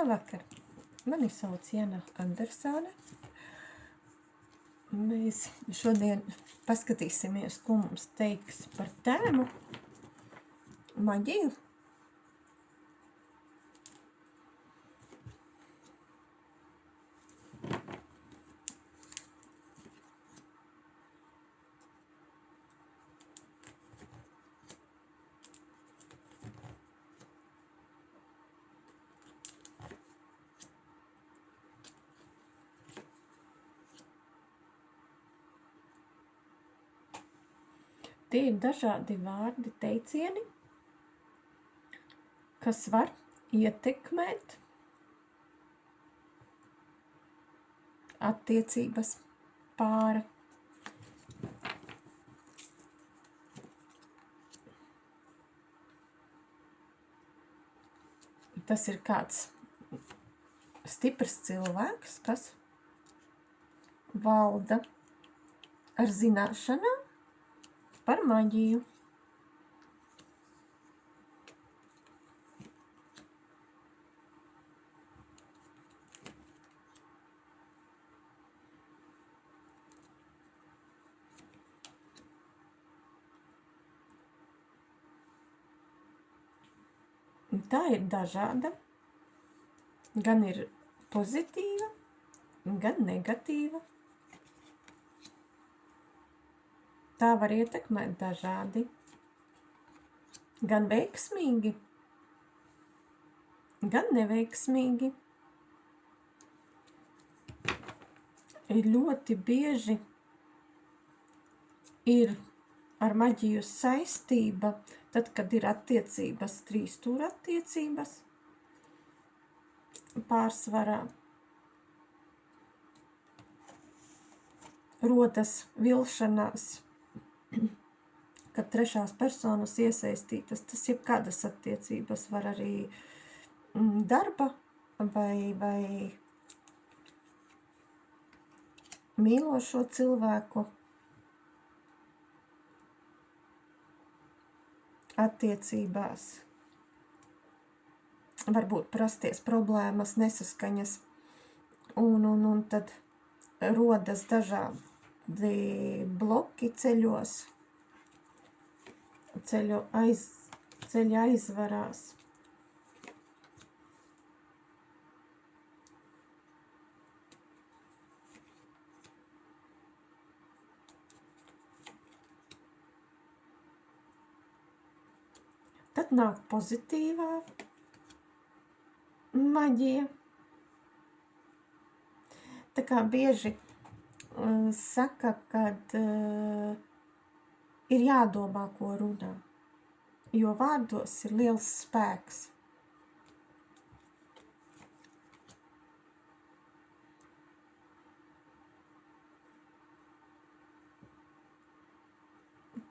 Labvakar! Mani sauc Jana Andersone. Mēs šodien paskatīsimies, ko mums teiks par tēmu maģiju. Tie ir dažādi vārdi, teicieni, kas var ietekmēt attiecības pāra. Tas ir kāds stiprs cilvēks, kas valda ar zināšanām par maģiju. Tā ir dažāda, gan ir pozitīva, gan negatīva. Tā var ietekmēt dažādi, gan veiksmīgi, gan neveiksmīgi. Ir ļoti bieži ir ar maģiju saistība, tad, kad ir attiecības, trīsstūra attiecības, pārsvarā rodas vilšanās, kad trešās personas iesaistītas. Tas jebkādas attiecības var arī darba vai mīlošo cilvēku attiecībās. Varbūt prasties problēmas, nesaskaņas, un tad rodas dažādi bloki ceļos, ceļi aizvarās. Tad nāk pozitīvā maģija. Tā kā bieži saka, kad ir jādomā, ko runā, jo vārdos ir liels spēks.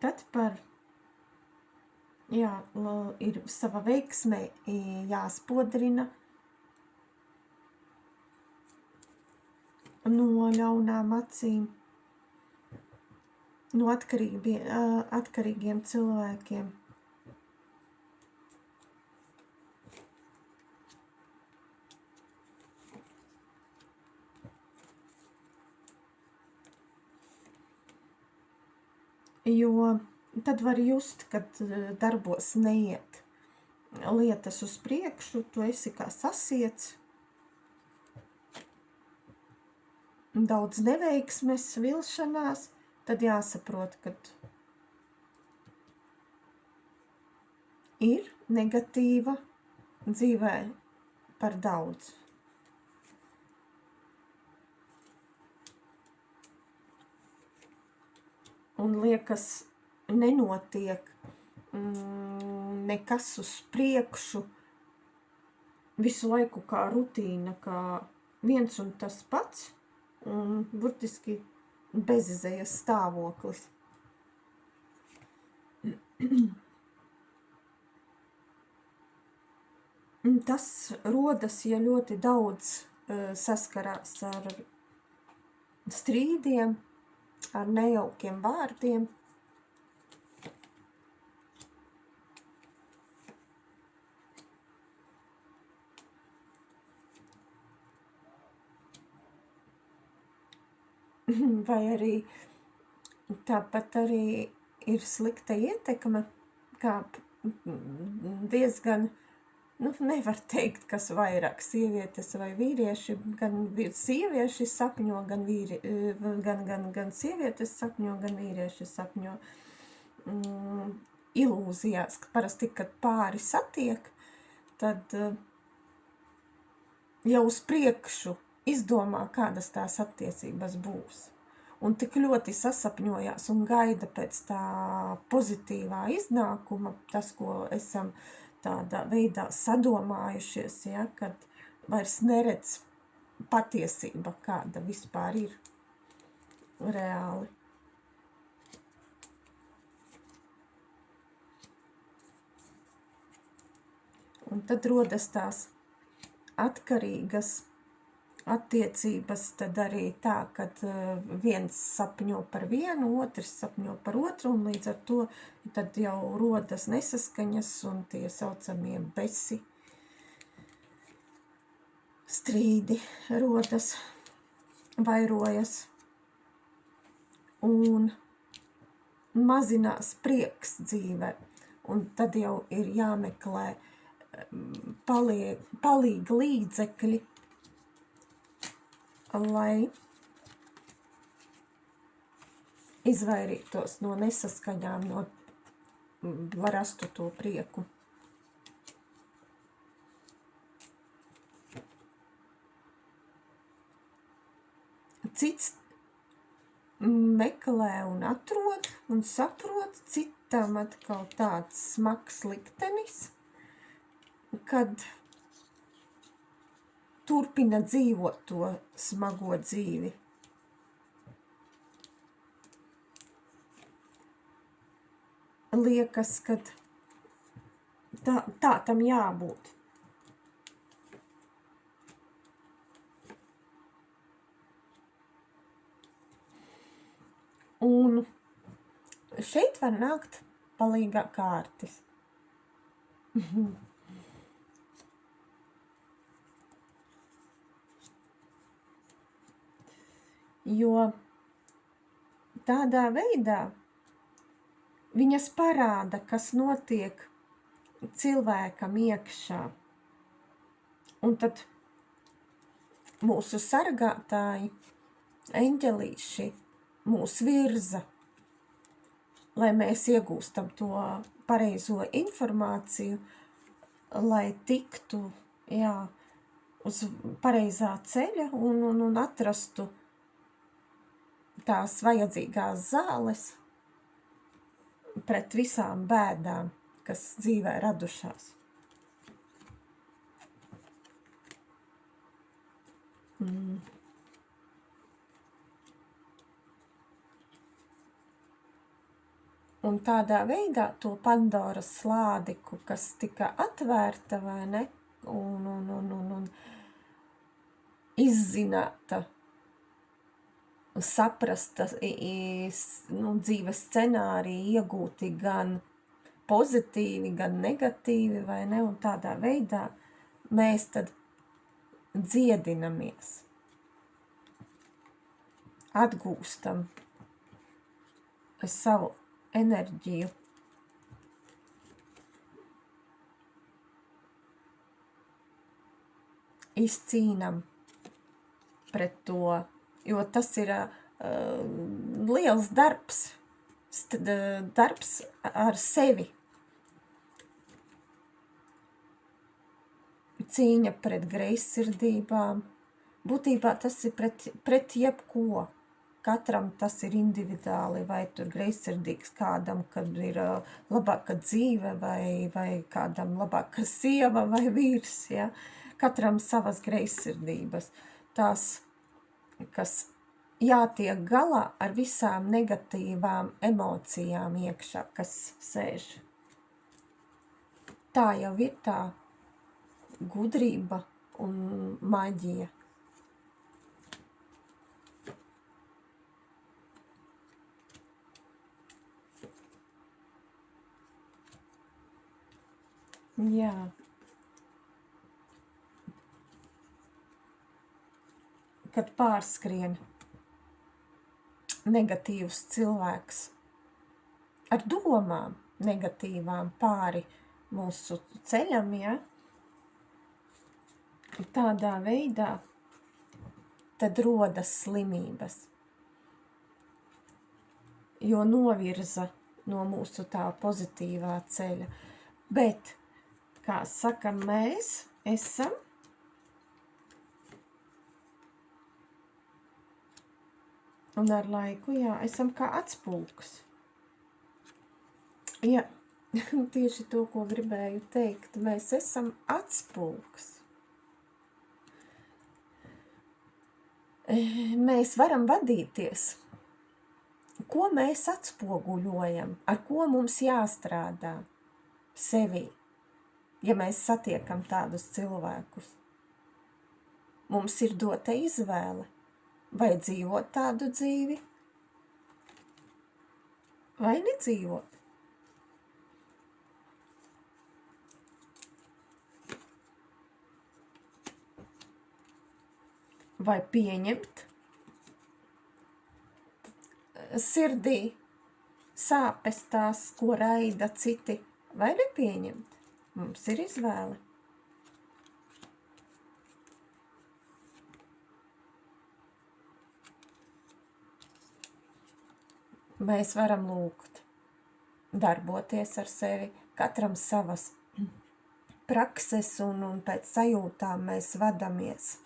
Tad ir sava veiksme jāspodrina no ļaunām acīm, no atkarīgiem cilvēkiem. Jo tad var just, kad darbos neiet lietas uz priekšu, tu esi kā sasiets, daudz neveiksmes, vilšanās, tad jāsaprot, kad ir negatīva dzīvē par daudz. Un liekas, nenotiek nekas uz priekšu, visu laiku kā rutīna, kā viens un tas pats, un burtiski bezizējas stāvoklis. Tas rodas, ja ļoti daudz saskarās ar strīdiem, ar nejaukiem vārdiem. vai arī tāpat arī ir slikta ietekme, kā diezgan, nevar teikt, kas vairāk sievietes vai vīrieši, gan sievieši sapņo, gan sievietes sapņo, gan vīrieši sapņo. Ilūzijās, parasti, kad pāri satiek, tad jau uz priekšu izdomā, kādas tās attiecības būs. Un tik ļoti sasapņojās un gaida pēc tā pozitīvā iznākuma, tas, ko esam tādā veidā sadomājušies, ja, kad vairs neredz patiesība, kāda vispār ir reāli. Un tad rodas tās atkarīgas attiecības, tad arī tā, kad viens sapņo par vienu, otrs sapņo par otru, un līdz ar to tad jau rodas nesaskaņas un tie saucamie besi, strīdi rodas, vairojas, un mazinās prieks dzīvē, un tad jau ir jāmeklē palīga līdzekļi, lai izvairītos no nesaskaņām, rastu to prieku. Cits meklē un atrod un saprot, citam atkal tāds smags liktenis, kad turpina dzīvot to smago dzīvi. Liekas, kad tā tam jābūt. Un šeit var nākt palīgā kārtis. Jo tādā veidā viņas parāda, kas notiek cilvēkam iekšā. Un tad mūsu sargātāji, eņģelīši, mūs virza, lai mēs iegūstam to pareizo informāciju, lai tiktu uz pareizā ceļa un atrastu tās vajadzīgās zāles pret visām bēdām, kas dzīvē radušās. Un tādā veidā to Pandoras slādiku, kas tika atvērta, vai ne, un izzināta, saprasta dzīves scenāriji iegūti gan pozitīvi, gan negatīvi, vai ne, un tādā veidā mēs tad dziedinamies, atgūstam savu enerģiju. Izcīnam pret to, jo tas ir liels darbs ar sevi. Cīņa pret greizsirdībām. Būtībā tas ir pret jebko. Katram tas ir individuāli, vai tur greizsirdīgs kādam, kad ir labāka dzīve, vai kādam labāka sieva vai vīrs, ja? Katram savas greizsirdības. Tās, kas jātiek galā ar visām negatīvām emocijām iekšā, kas sēž. Tā jau ir tā gudrība un maģija. Jā. Kad pārskrien negatīvs cilvēks ar domām negatīvām pāri mūsu ceļam, ja? Tādā veidā tad rodas slimības, jo novirza no mūsu tā pozitīvā ceļa. Bet, kā saka, mēs esam un ar laiku, jā, esam kā atspulgs. Jā, tieši to, ko gribēju teikt, mēs esam atspulgs. Mēs varam vadīties, ko mēs atspoguļojam, ar ko mums jāstrādā sevī, ja mēs satiekam tādus cilvēkus. Mums ir dota izvēle, vai dzīvot tādu dzīvi, vai nedzīvot. Vai pieņemt sirdī sāpes tās, ko raida citi, vai nepieņemt. Mums ir izvēle. Mēs varam lūgt, darboties ar sevi, katram savas prakses un pēc sajūtām mēs vadamies.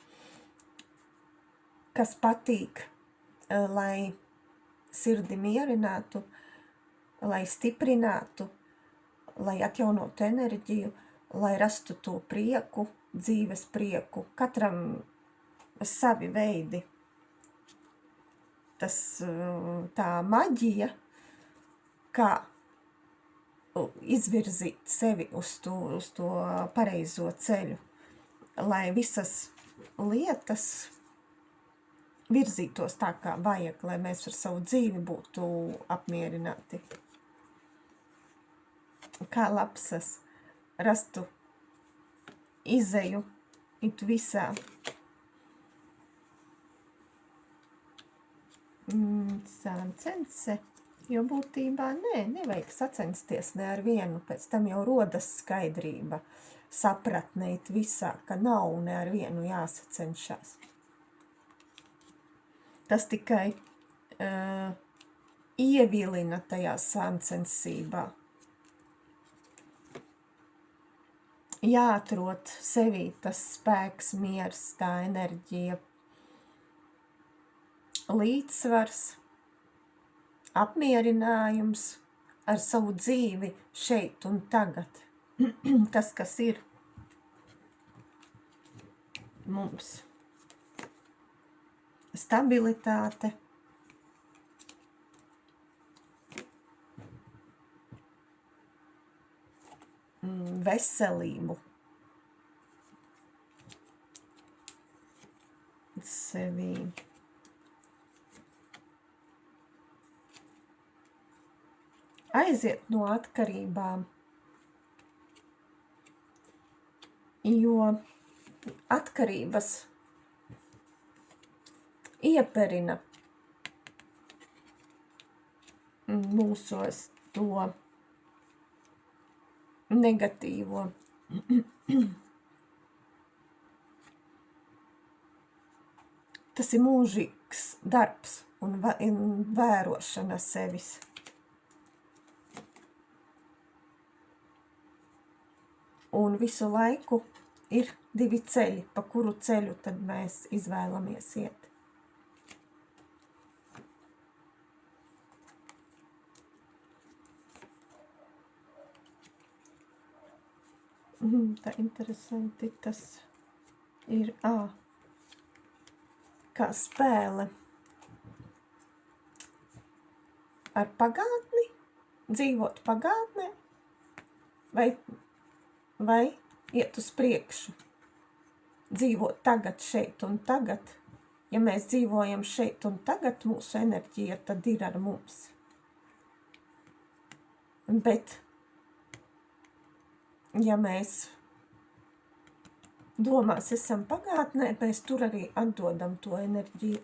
Kas patīk, lai sirdi mierinātu, lai stiprinātu, lai atjaunotu enerģiju, lai rastu to prieku, dzīves prieku. Katram savi veidi. Tas tā maģija, kā izvirzīt sevi uz to pareizo ceļu, lai visas lietas virzītos tā, kā vajag, lai mēs ar savu dzīvi būtu apmierināti. Kā lapsas rastu izeju it visā. Sācense, jo būtībā nevajag sacensties ne ar vienu, pēc tam jau rodas skaidrība, sapratne it visā, ka nav ne ar vienu jāsacenšās. Tas tikai ievilina tajā sāncensībā. Jāatrod sevī tas spēks, miers, tā enerģija, līdzsvars, apmierinājums ar savu dzīvi šeit un tagad. Tas, kas ir mums. Stabilitāte, veselību sevī. Aiziet no atkarībām, jo atkarības ieperina mūsos to negatīvo. Tas ir mūžīgs darbs un vērošana sevis. Un visu laiku ir divi ceļi, pa kuru ceļu tad mēs izvēlamies iet. Tā interesanti tas ir kā spēle ar pagātni, dzīvot pagātnē vai iet uz priekšu, dzīvot tagad, šeit un tagad. Ja mēs dzīvojam šeit un tagad, mūsu enerģija tad ir ar mums. Bet ja mēs domās esam pagātnē, mēs tur arī atdodam to enerģiju.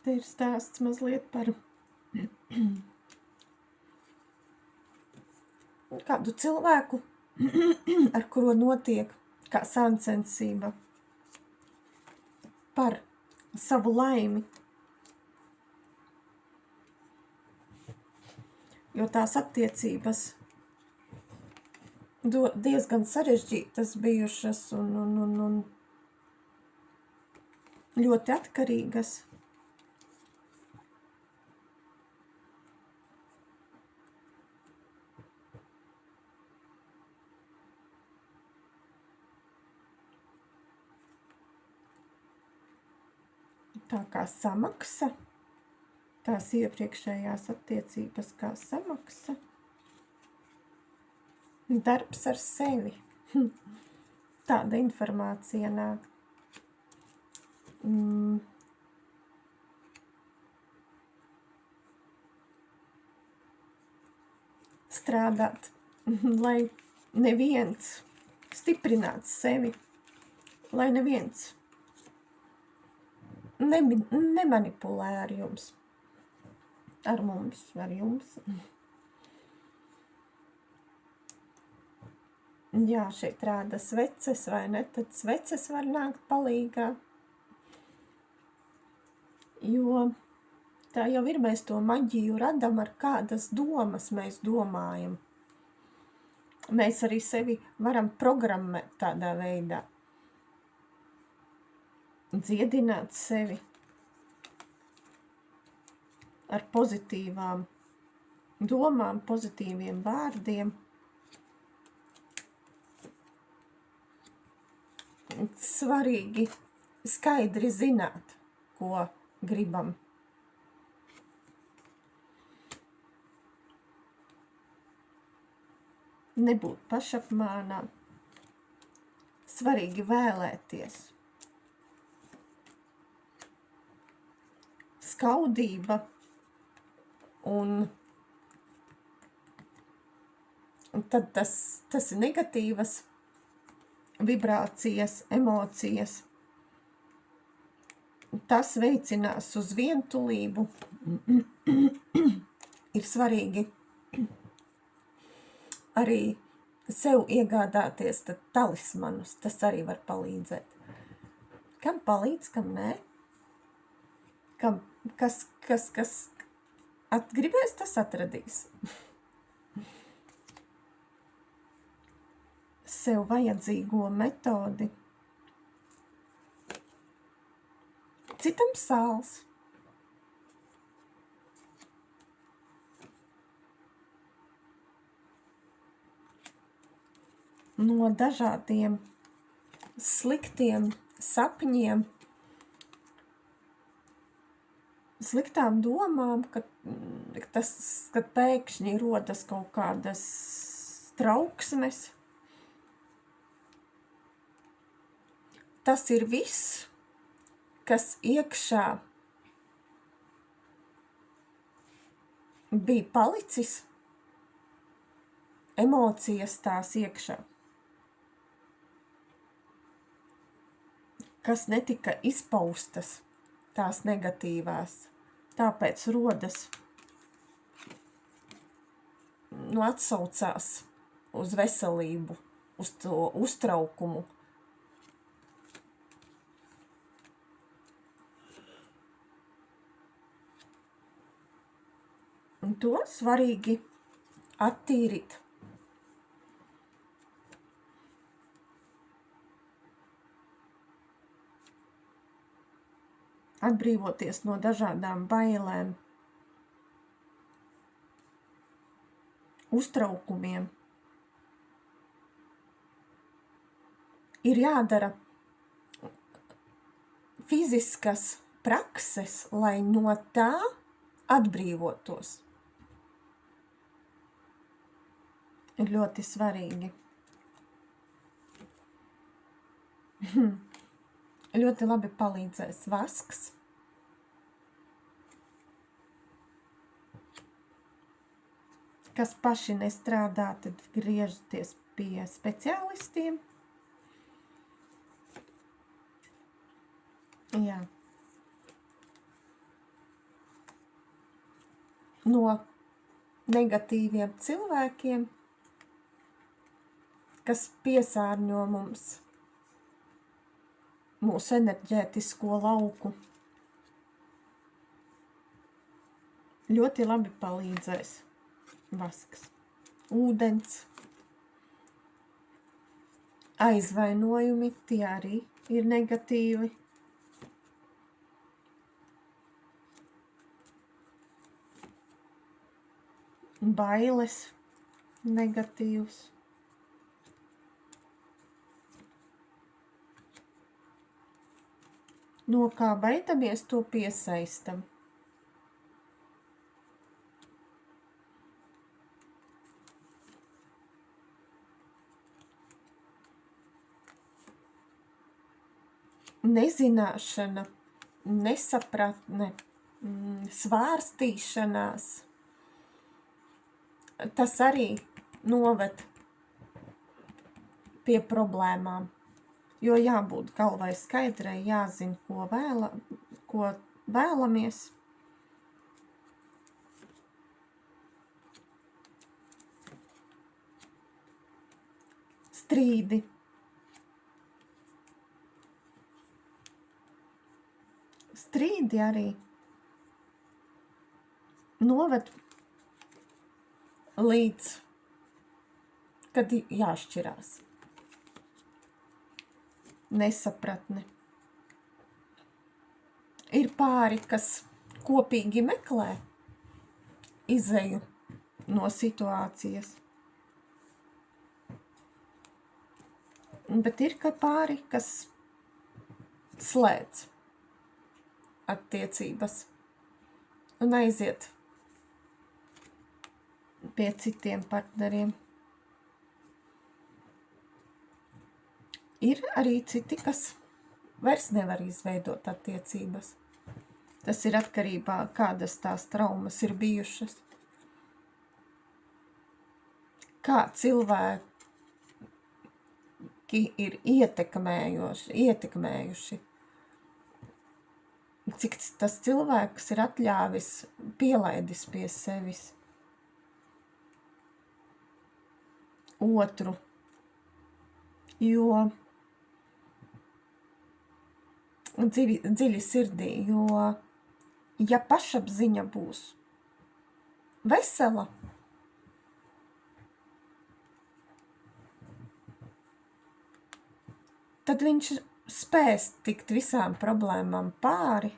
Te ir stāsts mazliet par kādu cilvēku, ar kuru notiek kā sāncensība par savu laimi. Jo tās attiecības diezgan sarežģītas bijušas un ļoti atkarīgas. Tā kā samaksa, tās iepriekšējās attiecības kā samaksa, darbs ar sevi. Tāda informācija nāk. Strādāt, lai neviens stiprinātu sevi, lai neviens nemanipulē ar jums, ar mums, ar jums. Jā, šeit rāda sveces, vai ne? Tad sveces var nākt palīgā, jo tā jau ir, mēs to maģiju radam, ar kādas domas mēs domājam. Mēs arī sevi varam programmēt tādā veidā. Dziedināt sevi ar pozitīvām domām, pozitīviem vārdiem. Svarīgi skaidri zināt, ko gribam. Nebūt pašapmānā. Svarīgi vēlēties. Skaudība un tad tas ir negatīvas vibrācijas, emocijas. Tas veicinās uz vientulību. Ir svarīgi arī sev iegādāties talismanus. Tas arī var palīdzēt. Kam palīdz, kam nē? Kas atgribēs, tas atradīs. Sev vajadzīgo metodi. Citam sāls. No dažādiem sliktiem sapņiem, sliktām domām, kad pēkšņi rodas kaut kādas trauksmes. Tas ir viss, kas iekšā bija palicis, emocijas tās iekšā, kas netika izpaustas, tās negatīvās. Tāpēc rodas, atsaucās uz veselību, uz to uztraukumu. Un to svarīgi attīrīt. Atbrīvoties no dažādām bailēm, uztraukumiem. Ir jādara fiziskas prakses, lai no tā atbrīvotos. Ir ļoti svarīgi. Ļoti labi palīdzēs vasks. Kas paši nestrādā, tad griežaties pie speciālistiem. Jā. no negatīviem cilvēkiem, kas piesārņo mūsu enerģētisko lauku. Ļoti labi palīdzēs vasks, ūdens, aizvainojumi, tie arī ir negatīvi. Bailes, negatīvs. No kā baidamies, to piesaistam. Nezināšana, nesapratne, svārstīšanās, tas arī noved pie problēmām, jo jābūt galvai skaidrai, jāzina, ko vēlamies. Strīdi. Strīdi arī noved līdz, kad jāšķirās. Nesapratne. Ir pāri, kas kopīgi meklē izeju no situācijas. Bet ir pāri, kas slēdz attiecības un aiziet pie citiem partneriem. Ir arī citi, kas vairs nevar izveidot attiecības. Tas ir atkarībā, kādas tās traumas ir bijušas. Kā cilvēki ir ietekmējuši. Cik tas cilvēks ir atļāvis, pielaidis pie sevis otru, jo dziļi sirdī, jo ja pašapziņa būs vesela, tad viņš spēs tikt visām problēmām pāri.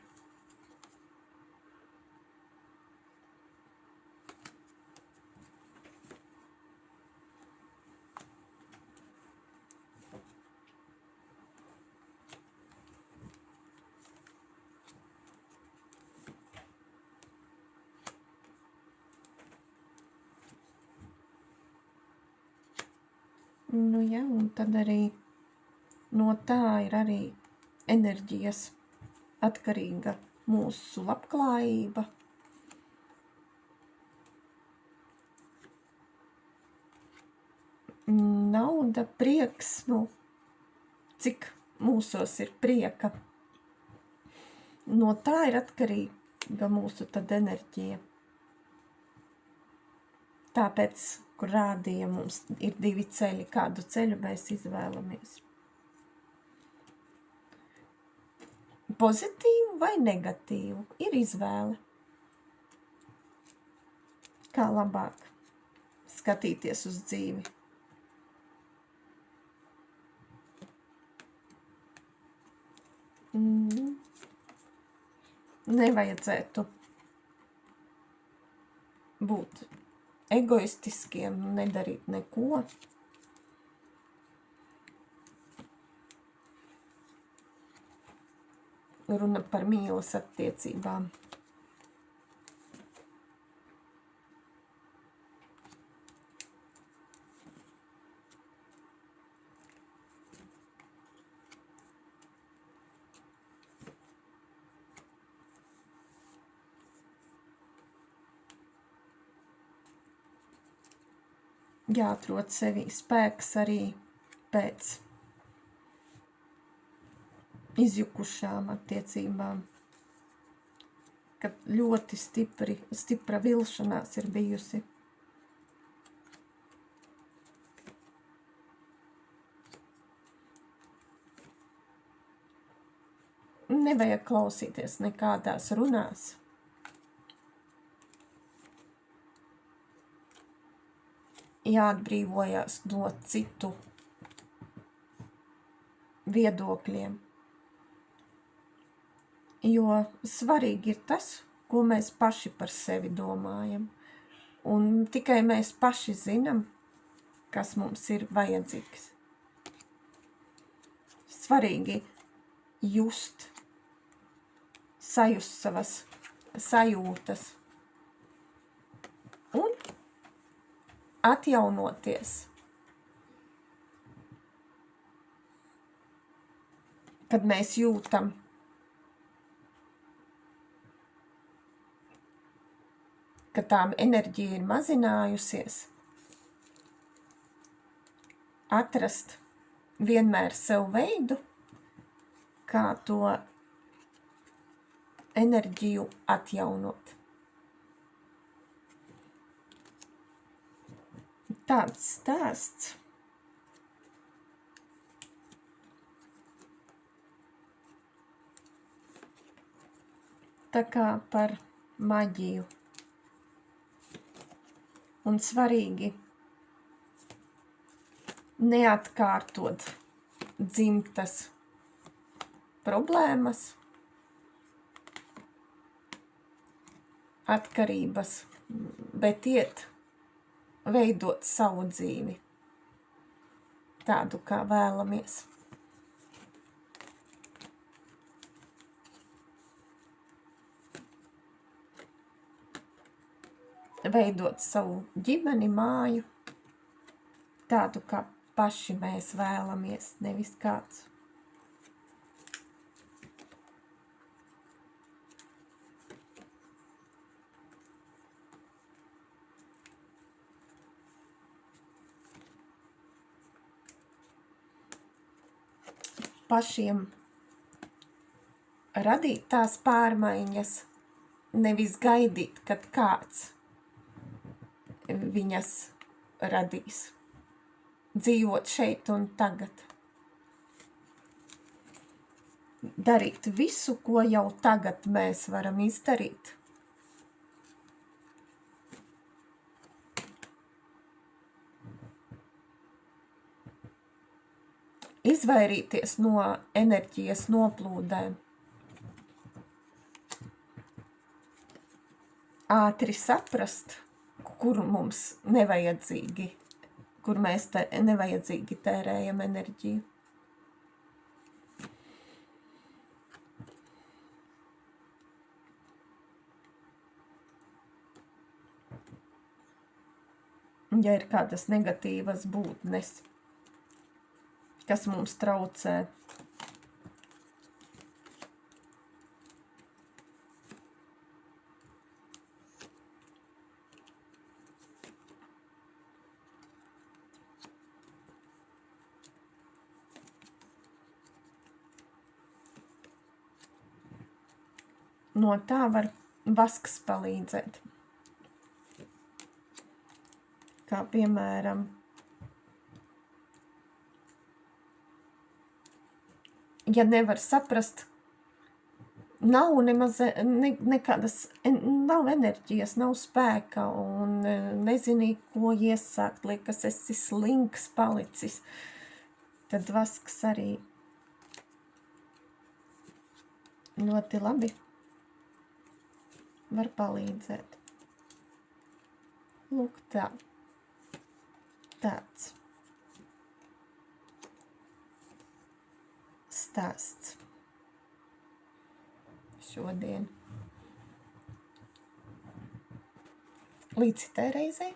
Nu jā, un tad arī no tā ir arī enerģijas atkarīga mūsu labklājība. Nauda, prieks, cik mūsos ir prieka. No tā ir atkarīga mūsu tad enerģija. Tāpēc, kur rādīja mums ir 2 ceļi, kādu ceļu mēs izvēlamies. Pozitīvu vai negatīvu ir izvēle. Kā labāk skatīties uz dzīvi. Nevajadzētu būt egoistiskiem, nedarīt neko. Runa par mīlas attiecībām. Jāatrod sevī spēks arī pēc izjukušām attiecībām. ka ļoti stipra vilšanās ir bijusi. Nevajag klausīties nekādās runās. Jāatbrīvojās no citu viedokļiem. Jo svarīgi ir tas, ko mēs paši par sevi domājam. Un tikai mēs paši zinām, kas mums ir vajadzīgs. Svarīgi just, sajust savas sajūtas un atjaunoties. Kad mēs jūtam, ka tām enerģija ir mazinājusies, atrast vienmēr sev veidu, kā to enerģiju atjaunot. Tāds stāsts. Tā kā par maģiju. Un svarīgi neatkārtot dzimtas problēmas, atkarības, bet iet veidot savu dzīvi tādu, kā vēlamies. Veidot savu ģimeni, māju, tādu, kā paši mēs vēlamies, nevis kāds. Pašiem radīt tās pārmaiņas, nevis gaidīt, kad kāds viņas radīs. Dzīvot šeit un tagad. Darīt visu, ko jau tagad mēs varam izdarīt. Izvairīties no enerģijas noplūdēm. Ātri saprast, kur mums nevajadzīgi, kur mēs nevajadzīgi tērējam enerģiju. Ja ir kādas negatīvas būtnes, kas mums traucē, no tā var vasks palīdzēt. Kā piemēram, ja nevar saprast, nav nemaz nekādas, nav enerģijas, nav spēka un nezini, ko iesākt, liekas, esi slinks palicis, tad vasks arī ļoti labi var palīdzēt. Lūk tā. Tāds stāsts šodien. Līdz citai reizei.